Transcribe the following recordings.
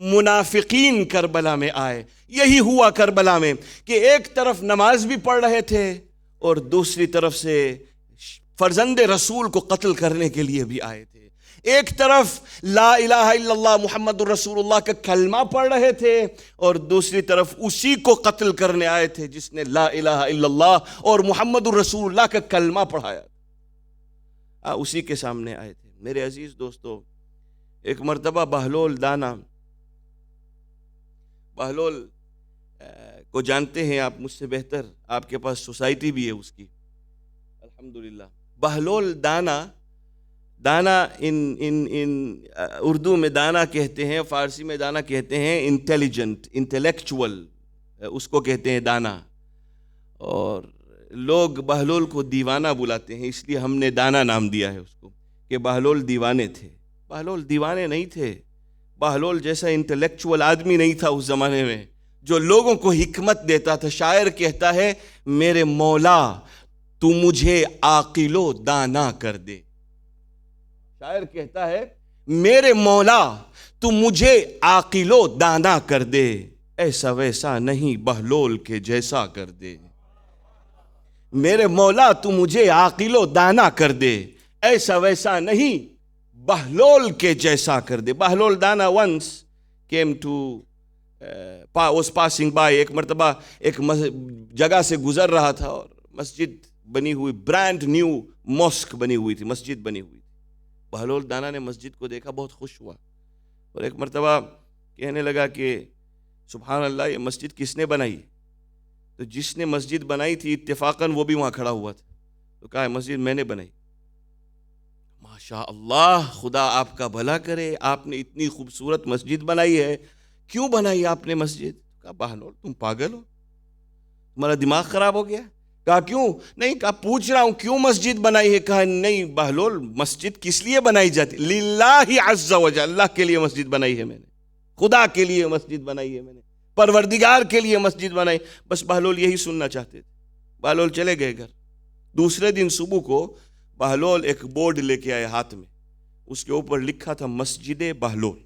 منافقین کربلا میں آئے. یہی ہوا کربلا میں کہ ایک طرف نماز بھی پڑھ رہے تھے اور دوسری طرف سے فرزند رسول کو قتل کرنے کے لیے بھی آئے تھے. ایک طرف لا الہ الا اللہ محمد الرسول اللہ کا کلمہ پڑھ رہے تھے اور دوسری طرف اسی کو قتل کرنے آئے تھے جس نے لا الہ الا اللہ اور محمد الرسول اللہ کا کلمہ پڑھایا. اسی کے سامنے آئے تھے. میرے عزیز دوستو، ایک مرتبہ بہلول دانا، بہلول کو جانتے ہیں آپ مجھ سے بہتر، آپ کے پاس سوسائٹی بھی ہے اس کی الحمدللہ. بہلول دانا ان اردو میں دانا کہتے ہیں، فارسی میں دانا کہتے ہیں انٹیلیجنٹ، انٹلیکچول اس کو کہتے ہیں دانا. اور لوگ بہلول کو دیوانہ بلاتے ہیں، اس لیے ہم نے دانا نام دیا ہے اس کو، کہ بہلول دیوانے تھے. بہلول دیوانے نہیں تھے. بہلول جیسا انٹلیکچول آدمی نہیں تھا اس زمانے میں جو لوگوں کو حکمت دیتا تھا. شاعر کہتا ہے میرے مولا تو مجھے عاقل و دانا کر دے. شاعر کہتا ہے میرے مولا تو مجھے عاقل و دانا کر دے، ایسا ویسا نہیں بہلول کے جیسا کر دے. میرے مولا تو مجھے عاقل و دانا کر دے، ایسا ویسا نہیں بہلول کے جیسا کر دے. بہلول دانا once came to was passing by. ایک مرتبہ ایک جگہ سے گزر رہا تھا اور مسجد بنی ہوئی، برانڈ نیو ماسک بنی ہوئی تھی، مسجد بنی ہوئی تھی. بہلول دانا نے مسجد کو دیکھا، بہت خوش ہوا اور ایک مرتبہ کہنے لگا کہ سبحان اللہ، یہ مسجد کس نے بنائی؟ تو جس نے مسجد بنائی تھی اتفاقاً وہ بھی وہاں کھڑا ہوا تھا. تو کہا مسجد میں نے بنائی. ماشاء اللہ، خدا آپ کا بھلا کرے، آپ نے اتنی خوبصورت مسجد بنائی ہے. کیوں بنائی آپ نے مسجد؟ کہا بہلول تم پاگل ہو، تمہارا دماغ خراب ہو گیا. کہا کیوں؟ نہیں، کہا پوچھ رہا ہوں کیوں مسجد بنائی ہے. کہا نہیں بہلول، مسجد کس لیے بنائی جاتی؟ للہ عز وجل، اللہ کے لیے مسجد بنائی ہے میں نے، خدا کے لیے مسجد بنائی ہے میں نے، پروردگار کے لیے مسجد بنائی. بس بہلول یہی سننا چاہتے تھے. بہلول چلے گئے گھر. دوسرے دن صبح کو بہلول ایک بورڈ لے کے آئے ہاتھ میں، اس کے اوپر لکھا تھا مسجد بہلول.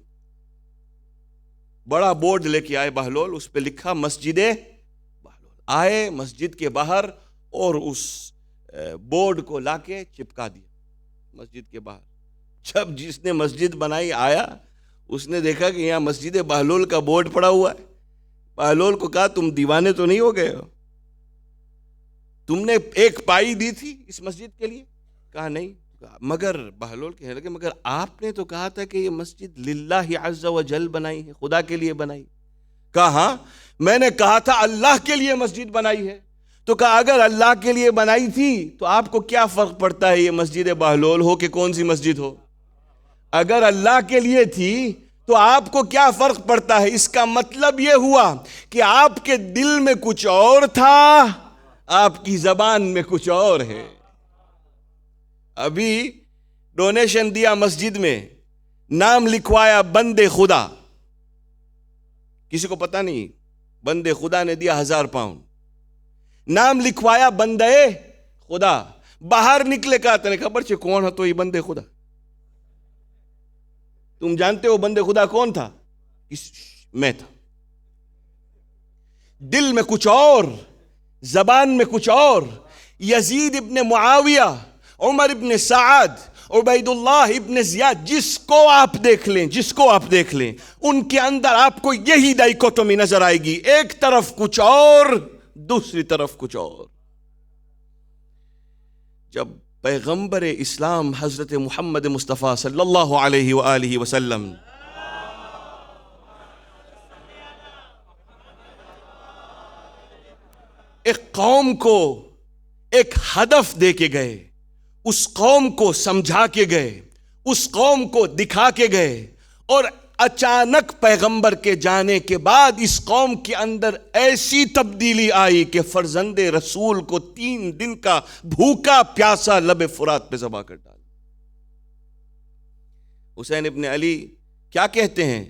بڑا بورڈ لے کے آئے بہلول، اس پہ لکھا مسجد بہلول. آئے مسجد کے باہر اور اس بورڈ کو لا کے چپکا دیا مسجد کے باہر. جب جس نے مسجد بنائی آیا، اس نے دیکھا کہ یہاں مسجد بہلول کا بورڈ پڑا ہوا ہے. بہلول کو کہا تم دیوانے تو نہیں ہو گئے ہو؟ تم نے ایک پائی دی تھی اس مسجد کے لیے؟ کہا نہیں. مگر بہلول کہنے لگے مگر آپ نے تو کہا تھا کہ یہ مسجد للہ عز وجل بنائی ہے، خدا کے لیے بنائی. کہا ہاں میں نے کہا تھا اللہ کے لیے مسجد بنائی ہے. تو کہا اگر اللہ کے لیے بنائی تھی تو آپ کو کیا فرق پڑتا ہے یہ مسجد بہلول ہو کہ کون سی مسجد ہو؟ اگر اللہ کے لیے تھی تو آپ کو کیا فرق پڑتا ہے؟ اس کا مطلب یہ ہوا کہ آپ کے دل میں کچھ اور تھا، آپ کی زبان میں کچھ اور ہے. ابھی ڈونیشن دیا مسجد میں، نام لکھوایا بندے خدا، کسی کو پتا نہیں، بندے خدا نے دیا 1000 پاؤنڈ، نام لکھوایا بندے خدا. باہر نکلے کہا تنے خبر چھے کون ہے تو یہ بندے خدا؟ تم جانتے ہو بندے خدا کون تھا؟ میں تھا. دل میں کچھ اور، زبان میں کچھ اور. یزید ابن معاویہ، عمر ابن سعد، عبید اللہ ابن زیاد، جس کو آپ دیکھ لیں ان کے اندر آپ کو یہی ڈائیکوٹومی نظر آئے گی، ایک طرف کچھ اور، دوسری طرف کچھ اور. جب پیغمبر اسلام حضرت محمد مصطفیٰ صلی اللہ علیہ وآلہ وسلم ایک قوم کو ایک ہدف دے کے گئے، اس قوم کو سمجھا کے گئے، اس قوم کو دکھا کے گئے، اور اچانک پیغمبر کے جانے کے بعد اس قوم کے اندر ایسی تبدیلی آئی کہ فرزند رسول کو 3 دن کا بھوکا پیاسا لب فرات پہ ذبح کر ڈالا. حسین ابن علی کیا کہتے ہیں؟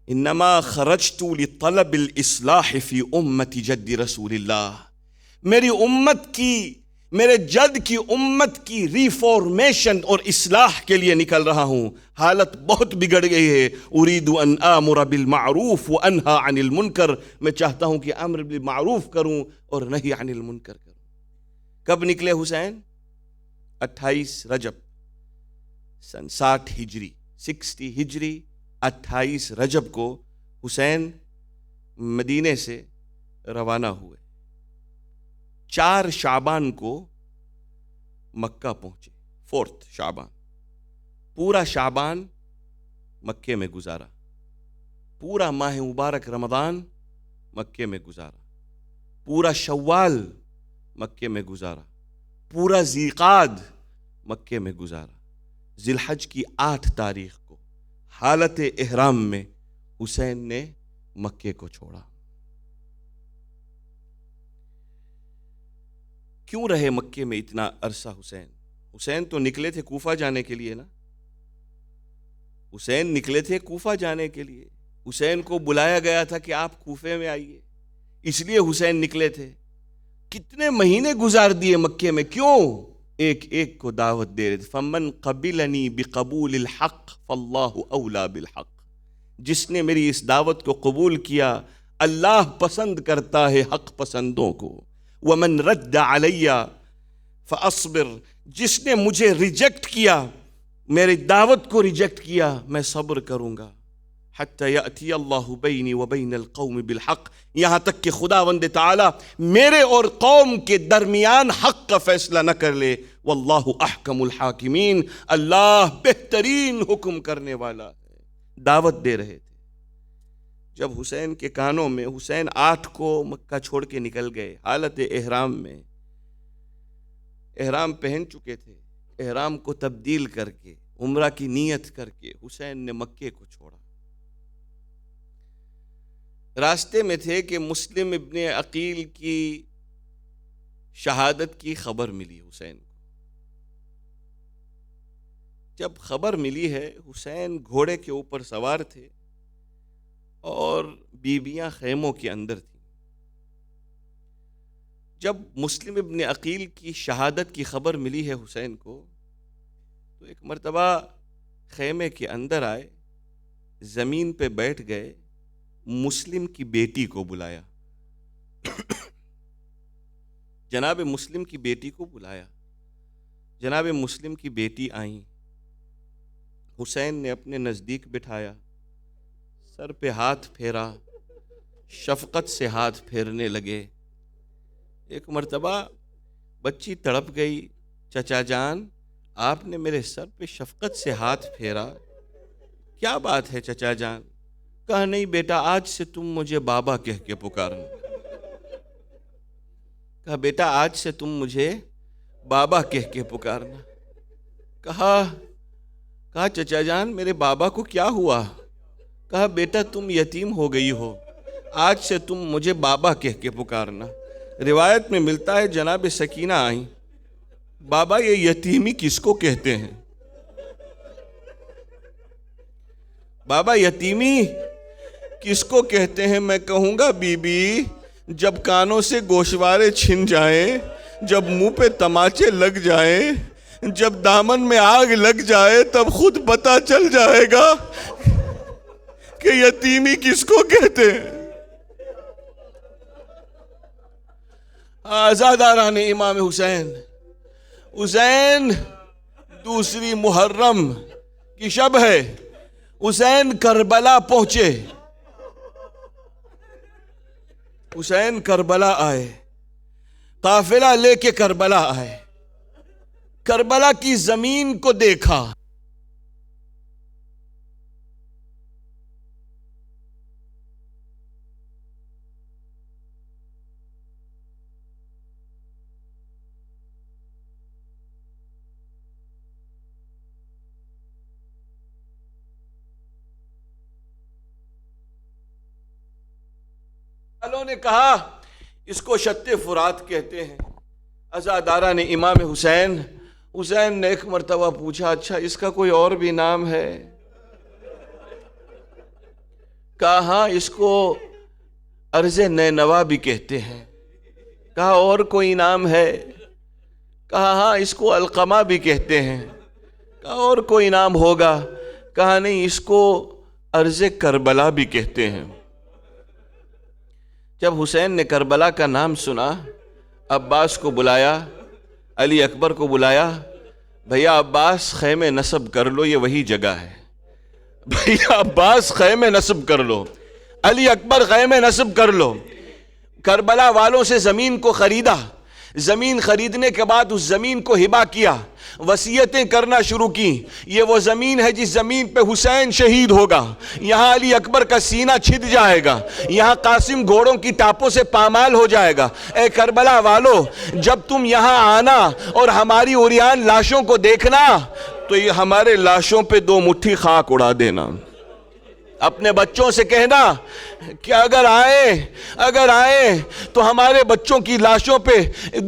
انما خرجت لطلب الاصلاح فی امت جد رسول اللہ. میری امت کی میرے جد کی امت کی ریفارمیشن اور اصلاح کے لیے نکل رہا ہوں. حالت بہت بگڑ گئی ہے. اريد ان آمر بالمعروف وانہا عن المنکر. میں چاہتا ہوں کہ امر بالمعروف کروں اور نہی عن المنکر کروں. کب نکلے حسین؟ 28 رجب سن 60 ہجری 60 ہجری 28 رجب کو حسین مدینے سے روانہ ہوئے. 4 شعبان کو مکہ پہنچے. 4 شعبان. پورا شعبان مکے میں گزارا. پورا ماہ مبارک رمضان مکے میں گزارا. پورا شوال مکے میں گزارا. پورا ذیقعد مکے میں گزارا. ذی الحج کی 8 تاریخ کو حالت احرام میں حسین نے مکے کو چھوڑا. کیوں رہے مکے میں اتنا عرصہ حسین؟ حسین تو نکلے تھے کوفہ جانے کے لیے نا. حسین نکلے تھے کوفہ جانے کے لیے. حسین کو بلایا گیا تھا کہ آپ کوفے میں آئیے، اس لیے حسین نکلے تھے. کتنے مہینے گزار دیے مکے میں. کیوں؟ ایک ایک کو دعوت دے رہے تھے. فمن قبلنی بقبول الحق فاللہ اولا بالحق. جس نے میری اس دعوت کو قبول کیا، اللہ پسند کرتا ہے حق پسندوں کو. ومن رد علی فاصبر. جس نے مجھے ریجیکٹ کیا، میری دعوت کو ریجیکٹ کیا، میں صبر کروں گا. حتی یأتی اللہ بینی وبین القوم بالحق. یہاں تک کہ خداوند تعالی میرے اور قوم کے درمیان حق کا فیصلہ نہ کر لے. واللہ احکم الحاکمین. اللہ بہترین حکم کرنے والا ہے. دعوت دے رہے تھے. جب حسین کے کانوں میں، حسین 8 کو مکہ چھوڑ کے نکل گئے حالت احرام میں. احرام پہن چکے تھے. احرام کو تبدیل کر کے عمرہ کی نیت کر کے حسین نے مکے کو چھوڑا. راستے میں تھے کہ مسلم ابن عقیل کی شہادت کی خبر ملی حسین کو. جب خبر ملی ہے، حسین گھوڑے کے اوپر سوار تھے اور بیویاں خیموں کے اندر تھیں. جب مسلم ابن عقیل کی شہادت کی خبر ملی ہے حسین کو، تو ایک مرتبہ خیمے کے اندر آئے، زمین پہ بیٹھ گئے، مسلم کی بیٹی کو بلایا. جناب مسلم کی بیٹی کو بلایا. جناب مسلم کی بیٹی آئیں. حسین نے اپنے نزدیک بٹھایا، سر پہ ہاتھ پھیرا، شفقت سے ہاتھ پھیرنے لگے. ایک مرتبہ بچی تڑپ گئی، چچا جان آپ نے میرے سر پہ شفقت سے ہاتھ پھیرا، کیا بات ہے چچا جان؟ کہا نہیں بیٹا، آج سے تم مجھے بابا کہہ کے پکارنا. کہا بیٹا آج سے تم مجھے بابا کہہ کے پکارنا. کہا چچا جان میرے بابا کو کیا ہوا؟ کہا بیٹا تم یتیم ہو گئی ہو، آج سے تم مجھے بابا کہہ کے پکارنا. روایت میں ملتا ہے جناب سکینہ آئیں، بابا یہ یتیمی کس کو کہتے ہیں؟ بابا یتیمی کس کو کہتے ہیں؟ میں کہوں گا بی بی جب کانوں سے گوشوارے چھن جائیں، جب منہ پہ تماچے لگ جائیں، جب دامن میں آگ لگ جائے، تب خود پتہ چل جائے گا کہ یتیمی کس کو کہتے ہیں. آزاداران امام حسین. حسین دوسری محرم کی شب ہے. حسین کربلا پہنچے. حسین کربلا آئے، قافلہ لے کے کربلا آئے. کربلا کی زمین کو دیکھا. والوں نے کہا اس کو شط فرات کہتے ہیں. عزاداران امام حسین. حسین نے ایک مرتبہ پوچھا اچھا اس کا کوئی اور بھی نام ہے؟ کہا ہاں اس کو ارض نینوا بھی کہتے ہیں. کہا اور کوئی نام ہے؟ کہا ہاں اس کو القمہ بھی کہتے ہیں. کہا اور کوئی نام ہوگا؟ کہا نہیں، اس کو ارض کربلا بھی کہتے ہیں. جب حسین نے کربلا کا نام سنا، عباس کو بلایا، علی اکبر کو بلایا. بھیا عباس خیمے نصب کر لو، یہ وہی جگہ ہے. بھیا عباس خیمے نصب کر لو، علی اکبر خیمے نصب کر لو. کربلا والوں سے زمین کو خریدا، زمین خریدنے کے بعد اس زمین کو ہبا کیا، وصیتیں کرنا شروع کی. یہ وہ زمین ہے جس زمین پہ حسین شہید ہوگا، یہاں علی اکبر کا سینہ چھد جائے گا، یہاں قاسم گھوڑوں کی ٹاپوں سے پامال ہو جائے گا. اے کربلا والو، جب تم یہاں آنا اور ہماری عریان لاشوں کو دیکھنا تو یہ ہمارے لاشوں پہ 2 مٹھی خاک اڑا دینا. اپنے بچوں سے کہنا کہ اگر آئے تو ہمارے بچوں کی لاشوں پہ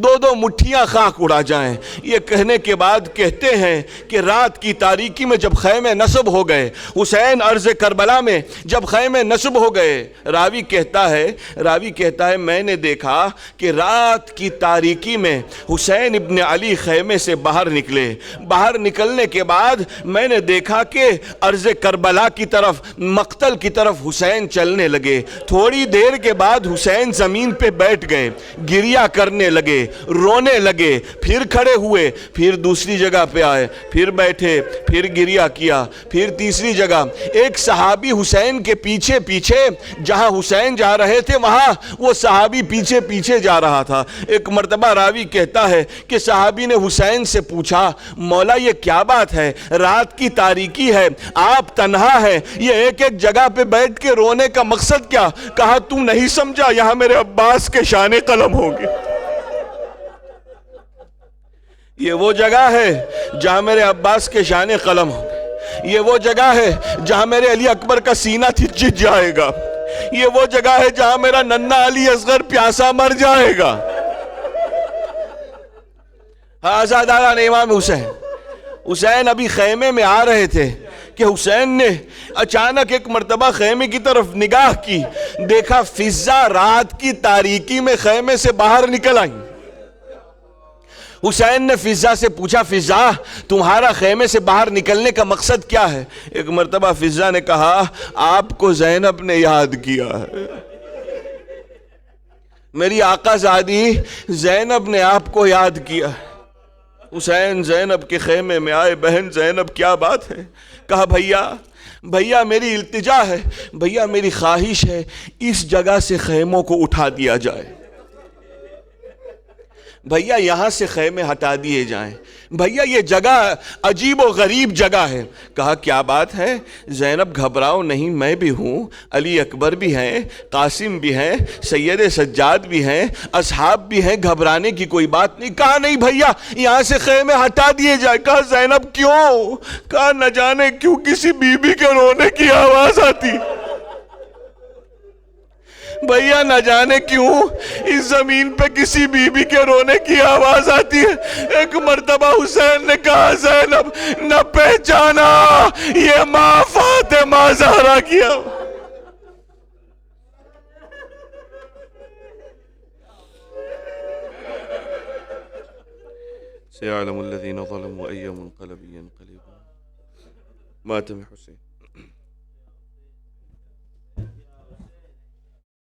2 مٹھیاں خاک اڑا جائیں. یہ کہنے کے بعد کہتے ہیں کہ رات کی تاریکی میں جب خیمے نصب ہو گئے، حسین ارض کربلا میں جب خیمے نصب ہو گئے، راوی کہتا ہے میں نے دیکھا کہ رات کی تاریکی میں حسین ابن علی خیمے سے باہر نکلے. باہر نکلنے کے بعد میں نے دیکھا کہ ارض کربلا کی طرف، مقتل کی طرف حسین چلنے لگے. تھوڑی دیر کے بعد حسین زمین پہ بیٹھ گئے، گریہ کرنے لگے، رونے لگے، پھر کھڑے ہوئے، پھر دوسری جگہ پہ آئے، پھر بیٹھے، پھر گریہ کیا، پھر تیسری جگہ. ایک صحابی حسین کے پیچھے جہاں حسین جا رہے تھے وہاں وہ صحابی پیچھے جا رہا تھا. ایک مرتبہ راوی کہتا ہے کہ صحابی نے حسین سے پوچھا، مولا یہ کیا بات ہے؟ رات کی تاریکی ہے، آپ تنہا ہے، یہ ایک جگہ پہ بیٹھ کے رونے کا مقصد کیا؟ کہا تم نہیں سمجھا، یہاں میرے عباس کے شان قلم ہوں گے. یہ وہ جگہ ہے جہاں میرے عباس کے شان قلم ہوں گے. یہ وہ جگہ ہے جہاں میرے علی اکبر کا سینہ چھد جائے گا. یہ وہ جگہ ہے جہاں میرا ننھا علی اصغر پیاسا مر جائے گا. آزاداران امام حسین ابھی خیمے میں آ رہے تھے کہ حسین نے اچانک ایک مرتبہ خیمے کی طرف نگاہ کی، دیکھا فضا رات کی تاریکی میں خیمے سے باہر نکل آئی. حسین نے فضا سے پوچھا، فضا تمہارا خیمے سے باہر نکلنے کا مقصد کیا ہے؟ ایک مرتبہ فضا نے کہا، آپ کو زینب نے یاد کیا ہے، میری آقا زادی زینب نے آپ کو یاد کیا. حسین زینب کے خیمے میں آئے، بہن زینب کیا بات ہے؟ کہا بھیا میری التجا ہے، بھیا میری خواہش ہے اس جگہ سے خیموں کو اٹھا دیا جائے، بھیا یہاں سے خیمے ہٹا دیے جائیں، بھیا یہ جگہ عجیب و غریب جگہ ہے. کہا کیا بات ہے؟ زینب گھبراؤ نہیں، میں بھی ہوں، علی اکبر بھی ہیں، قاسم بھی ہیں، سید سجاد بھی ہیں، اصحاب بھی ہیں، گھبرانے کی کوئی بات نہیں. کہا نہیں بھیا یہاں سے خیمے ہٹا دیے جائے. کہا زینب کیوں؟ کہا نہ جانے کیوں کسی بی بی کے رونے کی آواز آتی، بھیا نہ جانے کیوں اس زمین پہ کسی بی بی کے رونے کی آواز آتی ہے. ایک مرتبہ حسین نے کہا زینب نہ پہچانا، یہ ماں فاطمہ زہرا کیا. سيعلم الذين ظلموا أي منقلب ينقلبون. ماتم حسين.